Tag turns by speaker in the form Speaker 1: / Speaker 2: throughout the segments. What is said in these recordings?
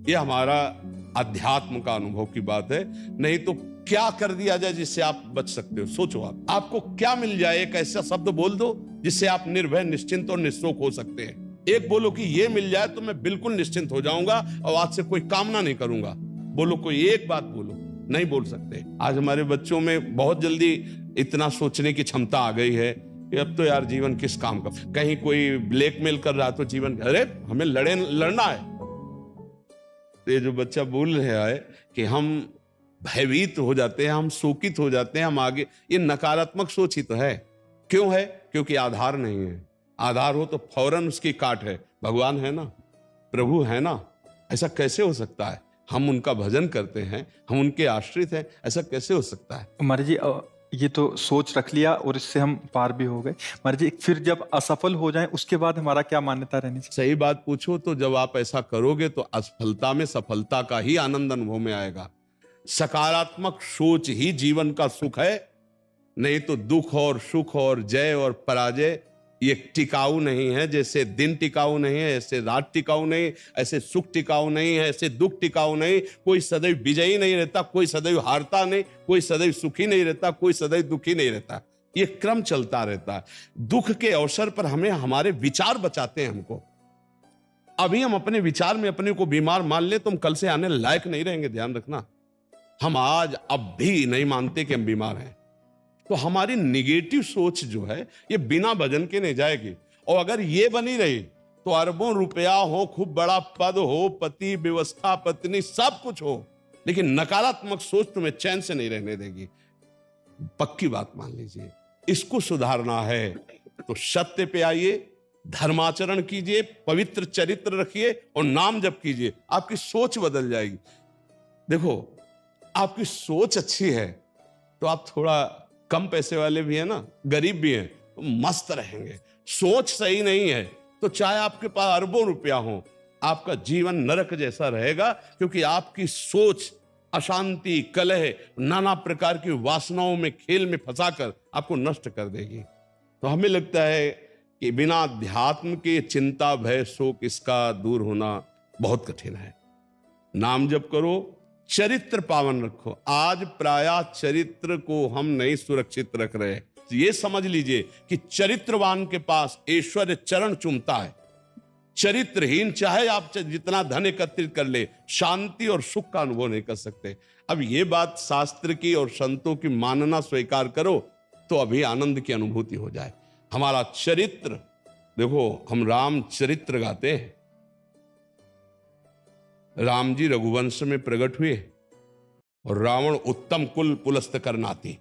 Speaker 1: ये हमारा अध्यात्म का अनुभव की बात है। नहीं तो क्या कर दिया जाए जिससे आप बच सकते हो? सोचो आपको क्या मिल जाए? एक ऐसा शब्द बोल दो जिससे आप निर्भय, निश्चिंत और निःशोक हो सकते हैं। एक बोलो कि ये मिल जाए तो मैं बिल्कुल निश्चिंत हो जाऊंगा और आज से कोई कामना नहीं करूंगा। बोलो, कोई एक बात बोलो। नहीं बोल सकते। आज हमारे बच्चों में बहुत जल्दी इतना सोचने की क्षमता आ गई है कि अब तो यार जीवन किस काम का। कहीं कोई ब्लैकमेल कर रहा तो जीवन, अरे हमें लड़ना है। तो ये जो बच्चा बोल रहा है कि हम भयभीत हो जाते हैं, हम शोकित हो जाते हैं, हम आगे, ये नकारात्मक सोच ही तो है। क्यों है? क्योंकि आधार नहीं है। आधार हो तो फौरन उसकी काट है। भगवान है ना, प्रभु है ना, ऐसा कैसे हो सकता है? हम उनका भजन करते हैं, हम उनके आश्रित हैं, ऐसा कैसे हो सकता है?
Speaker 2: महाराज जी, ये तो सोच रख लिया और इससे हम पार भी हो गए। महाराज जी, फिर जब असफल हो जाएं उसके बाद हमारा क्या मान्यता रहनी चाहिए?
Speaker 1: सही बात पूछो तो जब आप ऐसा करोगे तो असफलता में सफलता का ही आनंद अनुभव में आएगा। सकारात्मक सोच ही जीवन का सुख है। नहीं तो दुख और सुख और जय और पराजय ये टिकाऊ नहीं है। जैसे दिन टिकाऊ नहीं है, ऐसे रात टिकाऊ नहीं, ऐसे सुख टिकाऊ नहीं है, ऐसे दुख टिकाऊ नहीं। कोई सदैव विजयी नहीं रहता, कोई सदैव हारता नहीं, कोई सदैव सुखी नहीं रहता, कोई सदैव दुखी नहीं रहता। ये क्रम चलता रहता है। दुख के अवसर पर हमें हमारे विचार बचाते हैं हमको। अभी हम अपने विचार में अपने को बीमार मान ले तो हम कल से आने लायक नहीं रहेंगे। ध्यान रखना, हम आज अब भी नहीं मानते कि हम बीमार हैं। तो हमारी निगेटिव सोच जो है ये बिना भजन के नहीं जाएगी। और अगर ये बनी रही तो अरबों रुपया हो, खूब बड़ा पद हो, पति, व्यवस्था, पत्नी, सब कुछ हो, लेकिन नकारात्मक सोच तुम्हें चैन से नहीं रहने देगी। पक्की बात मान लीजिए। इसको सुधारना है तो सत्य पे आइए, धर्माचरण कीजिए, पवित्र चरित्र रखिए और नाम जप कीजिए। आपकी सोच बदल जाएगी। देखो, आपकी सोच अच्छी है तो आप थोड़ा कम पैसे वाले भी है ना, गरीब भी हैं, तो मस्त रहेंगे। सोच सही नहीं है तो चाहे आपके पास अरबों रुपया हो, आपका जीवन नरक जैसा रहेगा। क्योंकि आपकी सोच अशांति, कलह, नाना प्रकार की वासनाओं में, खेल में फंसाकर आपको नष्ट कर देगी। तो हमें लगता है कि बिना अध्यात्म के चिंता, भय, शोक इसका दूर होना बहुत कठिन है। नाम जप करो, चरित्र पावन रखो। आज प्रायः चरित्र को हम नहीं सुरक्षित रख रहे। तो ये समझ लीजिए कि चरित्रवान के पास ऐश्वर्य चरण चूमता है। चरित्रहीन चाहे आप जितना धन एकत्रित कर ले, शांति और सुख का अनुभव नहीं कर सकते। अब ये बात शास्त्र की और संतों की मानना स्वीकार करो तो अभी आनंद की अनुभूति हो जाए। हमारा चरित्र देखो, हम राम चरित्र गाते हैं। राम जी रघुवंश में प्रकट हुए और रावण उत्तम कुल पुलस्त करनाती,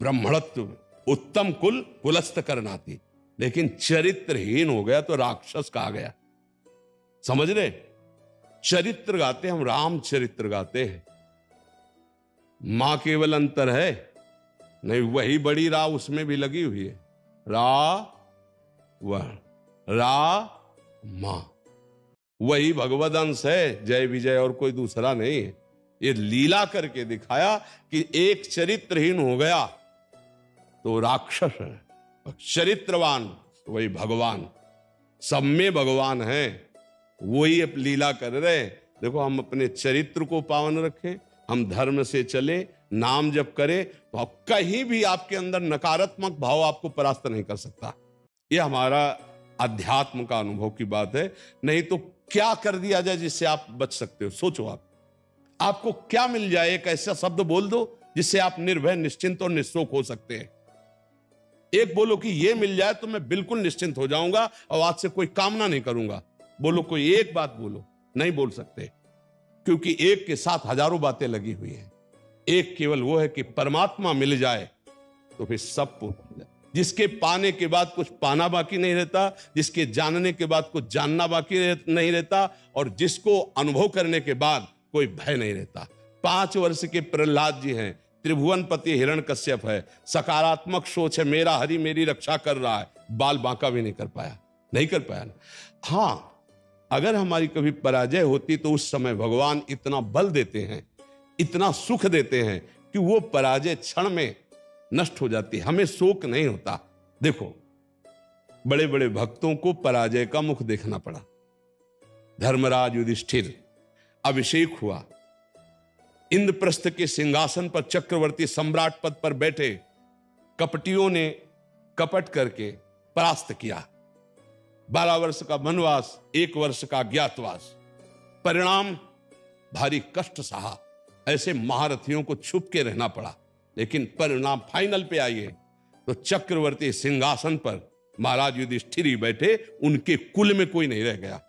Speaker 1: ब्राह्मणत्व उत्तम कुल पुलस्त करनाती, लेकिन चरित्रहीन हो गया तो राक्षस कहा गया। समझ रहे? चरित्र गाते हम, राम चरित्र गाते हैं। मां केवल अंतर है नहीं, वही बड़ी रा उसमें भी लगी हुई है। रा मां, वही भगवद अंश है, जय विजय और कोई दूसरा नहीं है। ये लीला करके दिखाया कि एक चरित्रहीन हो गया तो राक्षस है, चरित्रवान तो वही भगवान। सब में भगवान है, वही अब लीला कर रहे। देखो, हम अपने चरित्र को पावन रखें, हम धर्म से चले, नाम जप करें तो कहीं भी आपके अंदर नकारात्मक भाव आपको परास्त नहीं कर सकता। ये हमारा अध्यात्म का अनुभव की बात है। नहीं तो क्या कर दिया जाए जिससे आप बच सकते हो? सोचो आपको क्या मिल जाए? एक ऐसा शब्द बोल दो जिससे आप निर्भय, निश्चिंत और निःशोक हो सकते हैं। एक बोलो कि ये मिल जाए तो मैं बिल्कुल निश्चिंत हो जाऊंगा और आज से कोई कामना नहीं करूंगा। बोलो, कोई एक बात बोलो। नहीं बोल सकते, क्योंकि एक के साथ हजारों बातें लगी हुई हैं। एक केवल वो है कि परमात्मा मिल जाए तो फिर सब पूर्ण हो जाए। जिसके पाने के बाद कुछ पाना बाकी नहीं रहता, जिसके जानने के बाद कुछ जानना बाकी नहीं रहता, और जिसको अनुभव करने के बाद कोई भय नहीं रहता। 5 वर्ष के प्रहलाद जी हैं, त्रिभुवनपति हिरण्यकश्यप है, सकारात्मक सोच है, मेरा हरि मेरी रक्षा कर रहा है, बाल बांका भी नहीं कर पाया ना। हाँ, अगर हमारी कभी पराजय होती तो उस समय भगवान इतना बल देते हैं, इतना सुख देते हैं कि वो पराजय क्षण में नष्ट हो जाती है, हमें शोक नहीं होता। देखो, बड़े बड़े भक्तों को पराजय का मुख देखना पड़ा। धर्मराज युधिष्ठिर अभिषेक हुआ, इंद्रप्रस्थ के सिंहासन पर चक्रवर्ती सम्राट पद पर बैठे कपटियों ने कपट करके परास्त किया। 12 वर्ष का वनवास, 1 वर्ष का अज्ञातवास, परिणाम भारी कष्ट सहा। ऐसे महारथियों को छुप के रहना पड़ा, लेकिन परिणाम फाइनल पे आइए तो चक्रवर्ती सिंहासन पर महाराज युधिष्ठिर ही बैठे, उनके कुल में कोई नहीं रह गया,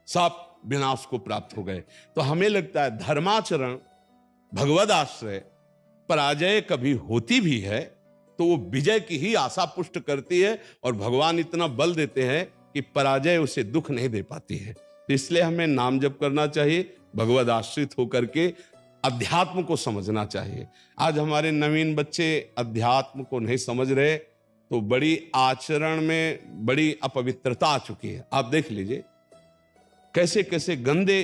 Speaker 1: सब विनाश को प्राप्त हो गए। तो हमें लगता है धर्माचरण, भगवद आश्रय, पराजय कभी होती भी है तो वो विजय की ही आशा पुष्ट करती है, और भगवान इतना बल देते हैं कि पराजय उसे दुख नहीं दे पाती है। तो इसलिए हमें नाम जप करना चाहिए, भगवद आश्रित होकर के अध्यात्म को समझना चाहिए। आज हमारे नवीन बच्चे अध्यात्म को नहीं समझ रहे, तो बड़ी आचरण में बड़ी अपवित्रता आ चुकी है। आप देख लीजिए कैसे कैसे गंदे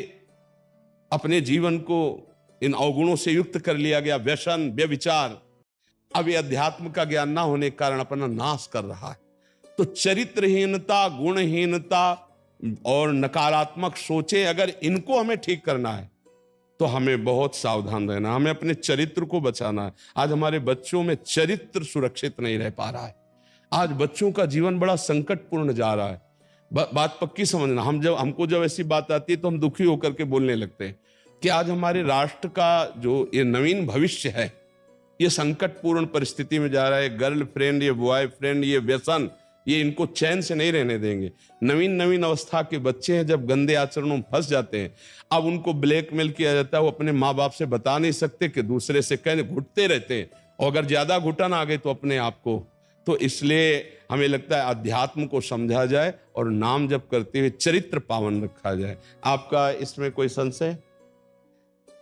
Speaker 1: अपने जीवन को इन अवगुणों से युक्त कर लिया गया, व्यसन, व्यभिचार। अब ये अध्यात्म का ज्ञान ना होने के कारण अपना नाश कर रहा है। तो चरित्रहीनता, गुणहीनता और नकारात्मक सोचें, अगर इनको हमें ठीक करना है तो हमें बहुत सावधान रहना, हमें अपने चरित्र को बचाना है। आज हमारे बच्चों में चरित्र सुरक्षित नहीं रह पा रहा है। आज बच्चों का जीवन बड़ा संकटपूर्ण जा रहा है। बात पक्की समझना, हमको जब ऐसी बात आती है तो हम दुखी होकर के बोलने लगते हैं कि आज हमारे राष्ट्र का जो ये नवीन भविष्य है, ये संकटपूर्ण परिस्थिति में जा रहा है। गर्लफ्रेंड, ये बॉयफ्रेंड, ये व्यसन, ये इनको चैन से नहीं रहने देंगे। नवीन अवस्था के बच्चे हैं, जब गंदे आचरणों में फंस जाते हैं, अब उनको ब्लैकमेल किया जाता है। वो अपने माँ बाप से बता नहीं सकते कि दूसरे से कहने घुटते रहते हैं, और अगर ज्यादा घुटन आ गए तो अपने आप को। तो इसलिए हमें लगता है अध्यात्म को समझा जाए और नाम जप करते हुए चरित्र पावन रखा जाए। आपका इसमें कोई संशय?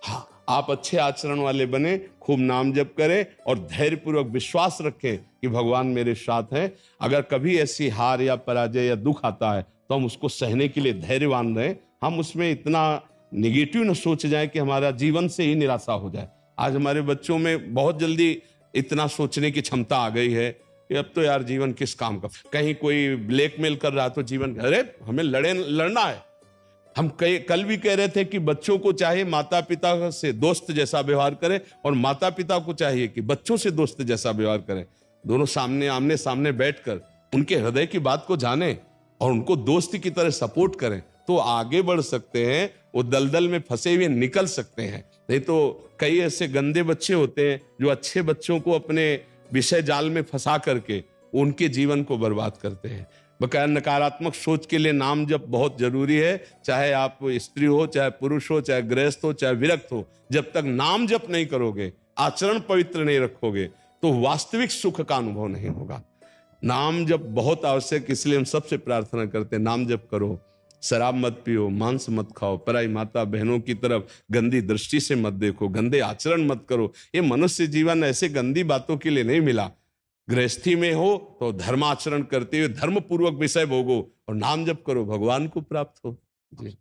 Speaker 1: हाँ, आप अच्छे आचरण वाले बने, खूब नाम जप करें और धैर्यपूर्वक विश्वास रखें कि भगवान मेरे साथ हैं। अगर कभी ऐसी हार या पराजय या दुख आता है तो हम उसको सहने के लिए धैर्यवान रहें। हम उसमें इतना निगेटिव न सोच जाए कि हमारा जीवन से ही निराशा हो जाए। आज हमारे बच्चों में बहुत जल्दी इतना सोचने की क्षमता आ गई है कि अब तो यार जीवन किस काम का। कहीं कोई ब्लैकमेल कर रहा तो जीवन, अरे हमें लड़ना है। हम कल भी कह रहे थे कि बच्चों को चाहिए माता पिता से दोस्त जैसा व्यवहार करें, और माता पिता को चाहिए कि बच्चों से दोस्त जैसा व्यवहार करें। दोनों आमने सामने बैठकर उनके हृदय की बात को जानें और उनको दोस्त की तरह सपोर्ट करें, तो आगे बढ़ सकते हैं। वो दलदल में फंसे हुए निकल सकते हैं। नहीं तो कई ऐसे गंदे बच्चे होते हैं जो अच्छे बच्चों को अपने विषय जाल में फंसा करके उनके जीवन को बर्बाद करते हैं। बकाया नकारात्मक सोच के लिए नाम जप बहुत जरूरी है। चाहे आप स्त्री हो, चाहे पुरुष हो, चाहे गृहस्थ हो, चाहे विरक्त हो, जब तक नाम जप नहीं करोगे, आचरण पवित्र नहीं रखोगे, तो वास्तविक सुख का अनुभव नहीं होगा। नाम जप बहुत आवश्यक, इसलिए हम सबसे प्रार्थना करते हैं नाम जप करो, शराब मत पियो, मांस मत खाओ, पराई माता बहनों की तरफ गंदी दृष्टि से मत देखो, गंदे आचरण मत करो। ये मनुष्य जीवन ऐसे गंदी बातों के लिए नहीं मिला। गृहस्थी में हो तो धर्माचरण करते हुए धर्म पूर्वक विषय भोगो और नाम जप करो, भगवान को प्राप्त हो। जी।